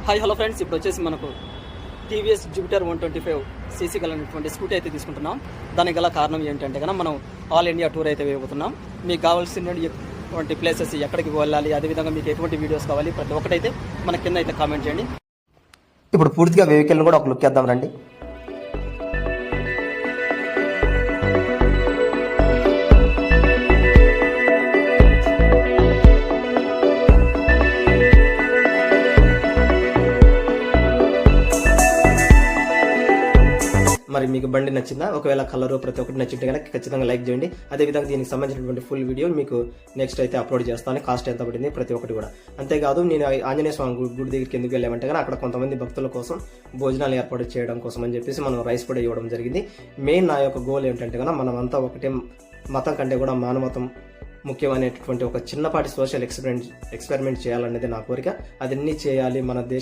Hi hello friends, ఇప్పుడు వచ్చేసి మనకు టీవీఎస్ జూపిటర్ 125 సీసీ కలిగినటువంటి స్కూటీ అయితే తీసుకుంటున్నాం. దానికి గల కారణం ఏంటంటే కనుక మనం ఆల్ ఇండియా టూర్ అయితే వేయబోతున్నాం. మీకు కావాల్సినటువంటి ప్లేసెస్ ఎక్కడికి వెళ్ళాలి, అదేవిధంగా మీకు ఎటువంటి వీడియోస్ కావాలి, ప్రతి ఒక్కటైతే మన కింద అయితే కామెంట్ చేయండి. ఇప్పుడు పూర్తిగా వెహికల్ని కూడా ఒక లుక్ వేద్దాం రండి. మరి మీకు బండి నచ్చిందా? ఒకవేళ కలర్ ప్రతి ఒక్కటి నచ్చింటే కనుక ఖచ్చితంగా లైక్ చేయండి. అదేవిధంగా దీనికి సంబంధించినటువంటి ఫుల్ వీడియో మీకు నెక్స్ట్ అయితే అప్లోడ్ చేస్తాను. కాస్ట్ ఎంత పడింది ప్రతి ఒక్కటి కూడా. అంతేకాదు, నేను ఆంజనేయ స్వామి గుడి దగ్గరికి ఎందుకు వెళ్ళామంటే కానీ అక్కడ కొంతమంది భక్తుల కోసం భోజనాలు ఏర్పాటు చేయడం కోసం అని చెప్పేసి మనం రైస్ కూడా ఇవ్వడం జరిగింది. మెయిన్ నా యొక్క గోల్ ఏంటంటే కనుక మనం అంతా ఒకటే మతం కంటే కూడా మానవతం ముఖ్యమైనటువంటి ఒక చిన్నపాటి సోషల్ ఎక్స్పెరిమెంట్ చేయాలనేది నా కోరిక. అదన్నీ చేయాలి, మన దేశ